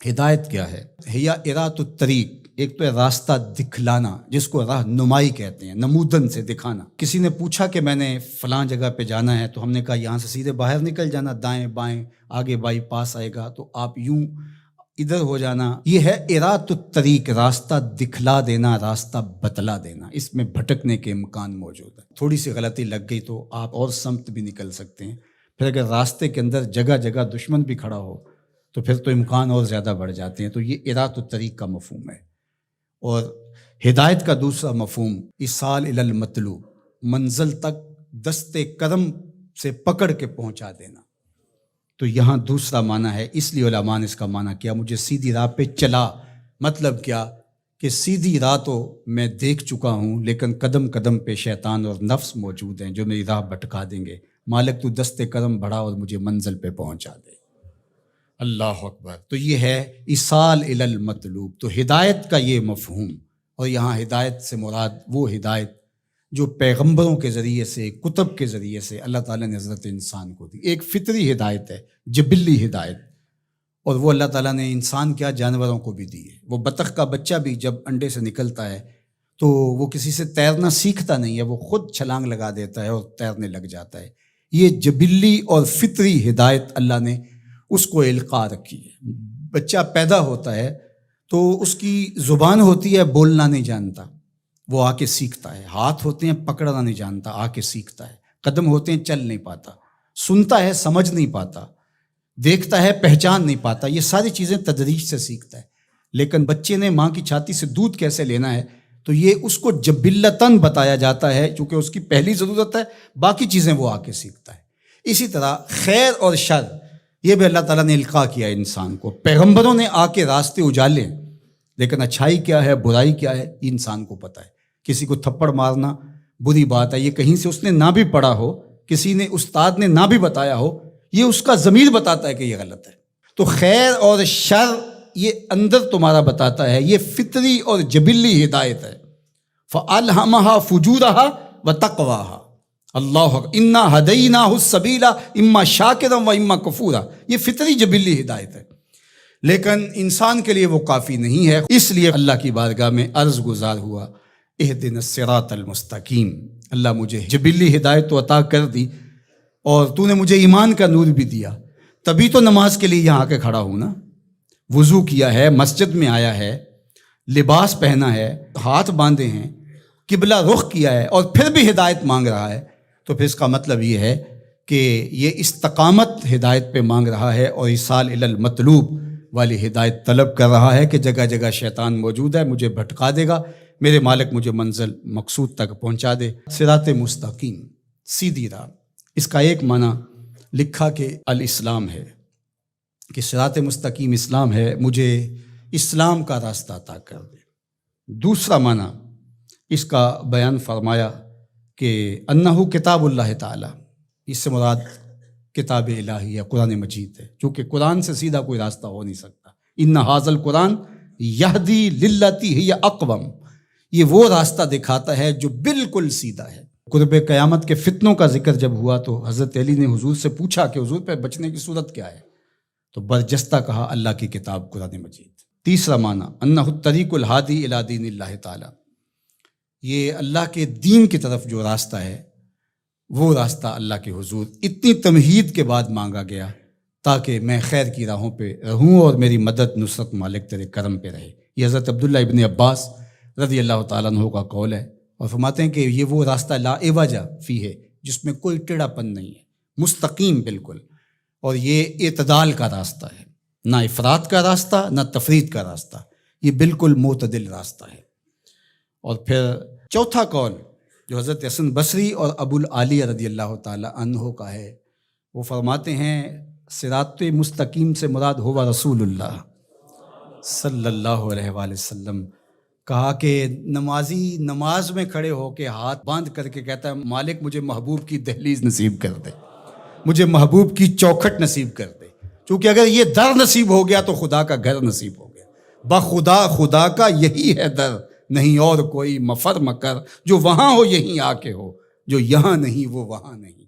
ہدایت کیا ہے؟ ہیا ارات الطریق، ایک تو ہے راستہ دکھلانا، جس کو راہ نمائی کہتے ہیں، نمودن سے دکھانا۔ کسی نے پوچھا کہ میں نے فلاں جگہ پہ جانا ہے، تو ہم نے کہا یہاں سے سیدھے باہر نکل جانا، دائیں بائیں آگے بائی پاس آئے گا، تو آپ یوں ادھر ہو جانا۔ یہ ہے ارات الطریق، راستہ دکھلا دینا، راستہ بتلا دینا۔ اس میں بھٹکنے کے امکان موجود ہے، تھوڑی سی غلطی لگ گئی تو آپ اور سمت بھی نکل سکتے ہیں۔ پھر اگر راستے کے اندر جگہ جگہ دشمن بھی کھڑا ہو تو پھر تو امکان اور زیادہ بڑھ جاتے ہیں۔ تو یہ ارات الطریق کا مفہوم ہے۔ اور ہدایت کا دوسرا مفہوم ایصال الی المطلوب، منزل تک دستے کرم سے پکڑ کے پہنچا دینا۔ تو یہاں دوسرا معنی ہے، اس لیے علماء نے اس کا معنی کیا مجھے سیدھی راہ پہ چلا۔ مطلب کیا کہ سیدھی راہ تو میں دیکھ چکا ہوں، لیکن قدم قدم پہ شیطان اور نفس موجود ہیں جو میری راہ بھٹکا دیں گے۔ مالک تو دستے کرم بڑھا اور مجھے منزل پہ پہنچا دے۔ اللہ اکبر۔ تو یہ ہے ایصال الی المطلوب، تو ہدایت کا یہ مفہوم۔ اور یہاں ہدایت سے مراد وہ ہدایت جو پیغمبروں کے ذریعے سے، کتب کے ذریعے سے اللہ تعالیٰ نے حضرت انسان کو دی۔ ایک فطری ہدایت ہے، جبلی ہدایت، اور وہ اللہ تعالیٰ نے انسان کیا جانوروں کو بھی دی ہے۔ وہ بطخ کا بچہ بھی جب انڈے سے نکلتا ہے تو وہ کسی سے تیرنا سیکھتا نہیں ہے، وہ خود چھلانگ لگا دیتا ہے اور تیرنے لگ جاتا ہے۔ یہ جبلی اور فطری ہدایت اللہ نے اس کو القاء رکھی ہے۔ بچہ پیدا ہوتا ہے تو اس کی زبان ہوتی ہے، بولنا نہیں جانتا، وہ آ کے سیکھتا ہے۔ ہاتھ ہوتے ہیں، پکڑنا نہیں جانتا، آ کے سیکھتا ہے۔ قدم ہوتے ہیں، چل نہیں پاتا۔ سنتا ہے، سمجھ نہیں پاتا۔ دیکھتا ہے، پہچان نہیں پاتا۔ یہ ساری چیزیں تدریج سے سیکھتا ہے۔ لیکن بچے نے ماں کی چھاتی سے دودھ کیسے لینا ہے تو یہ اس کو جبلتاً بتایا جاتا ہے، چونکہ اس کی پہلی ضرورت ہے، باقی چیزیں وہ آ کے سیکھتا ہے۔ اسی طرح خیر اور شر، یہ بھی اللہ تعالیٰ نے القاء کیا انسان کو۔ پیغمبروں نے آ کے راستے اجالے، لیکن اچھائی کیا ہے، برائی کیا ہے، یہ انسان کو پتہ ہے۔ کسی کو تھپڑ مارنا بری بات ہے، یہ کہیں سے اس نے نہ بھی پڑھا ہو، کسی نے استاد نے نہ بھی بتایا ہو، یہ اس کا ضمیر بتاتا ہے کہ یہ غلط ہے۔ تو خیر اور شر یہ اندر تمہارا بتاتا ہے، یہ فطری اور جبلی ہدایت ہے۔ فَأَلْهَمَهَا فُجُورَهَا وَتَقْوَاهَا۔ اللہ اِنَّا هَدَيْنَاهُ السَّبِيلَ إِمَّا شَاكِرًا وَإِمَّا كَفُورًا۔ یہ فطری جبلی ہدایت ہے، لیکن انسان کے لیے وہ کافی نہیں ہے۔ اس لیے اللہ کی بارگاہ میں عرض گزار ہوا، اہدنا الصراط المستقیم۔ اللہ مجھے جبلی ہدایت تو عطا کر دی، اور تو نے مجھے ایمان کا نور بھی دیا، تبھی تو نماز کے لیے یہاں آ کے کھڑا ہوں نا۔ وضو کیا ہے، مسجد میں آیا ہے، لباس پہنا ہے، ہاتھ باندھے ہیں، قبلہ رخ کیا ہے، اور پھر بھی ہدایت مانگ رہا ہے، تو پھر اس کا مطلب یہ ہے کہ یہ استقامت ہدایت پہ مانگ رہا ہے، اور ایصال الی المطلوب والی ہدایت طلب کر رہا ہے کہ جگہ جگہ شیطان موجود ہے، مجھے بھٹکا دے گا، میرے مالک مجھے منزل مقصود تک پہنچا دے۔ صراط مستقیم، سیدھی راہ۔ اس کا ایک معنی لکھا کہ الاسلام ہے، کہ صراط مستقیم اسلام ہے، مجھے اسلام کا راستہ عطا کر دے۔ دوسرا معنی اس کا بیان فرمایا کہ انہ کتاب اللہ تعالی، اس سے مراد کتاب الہی یا قرآن مجید ہے، چونکہ قرآن سے سیدھا کوئی راستہ ہو نہیں سکتا۔ ان ھذا القرآن یہدی للتی ہی اقوم، یہ وہ راستہ دکھاتا ہے جو بالکل سیدھا ہے۔ قرب قیامت کے فتنوں کا ذکر جب ہوا تو حضرت علی نے حضور سے پوچھا کہ حضور پہ بچنے کی صورت کیا ہے، تو برجستہ کہا اللہ کی کتاب قرآن مجید۔ تیسرا معنی انہ الطریق الہادی الی دین اللہ تعالی، یہ اللہ کے دین کی طرف جو راستہ ہے، وہ راستہ اللہ کے حضور اتنی تمہید کے بعد مانگا گیا تاکہ میں خیر کی راہوں پہ رہوں اور میری مدد نصرت مالک تیرے کرم پہ رہے۔ یہ حضرت عبداللہ ابن عباس رضی اللہ تعالیٰ عنہ کا قول ہے، اور فرماتے ہیں کہ یہ وہ راستہ لا عوج فیہ ہے، جس میں کوئی ٹیڑھا پن نہیں ہے، مستقیم بالکل، اور یہ اعتدال کا راستہ ہے، نہ افراط کا راستہ نہ تفریط کا راستہ، یہ بالکل معتدل راستہ ہے۔ اور پھر چوتھا قول جو حضرت حسن بصری اور ابو العالیہ رضی اللہ تعالیٰ عنہ کا ہے، وہ فرماتے ہیں صراط مستقیم سے مراد ہوا رسول اللہ صلی اللہ علیہ وآلہ وسلم۔ کہا کہ نمازی نماز میں کھڑے ہو کے ہاتھ باندھ کر کے کہتا ہے مالک مجھے محبوب کی دہلیز نصیب کر دے، مجھے محبوب کی چوکھٹ نصیب کر دے، کیونکہ اگر یہ در نصیب ہو گیا تو خدا کا گھر نصیب ہو گیا۔ بخدا خدا کا یہی ہے در، نہیں اور کوئی مفر مکر، جو وہاں ہو یہیں آ کے ہو، جو یہاں نہیں وہ وہاں نہیں۔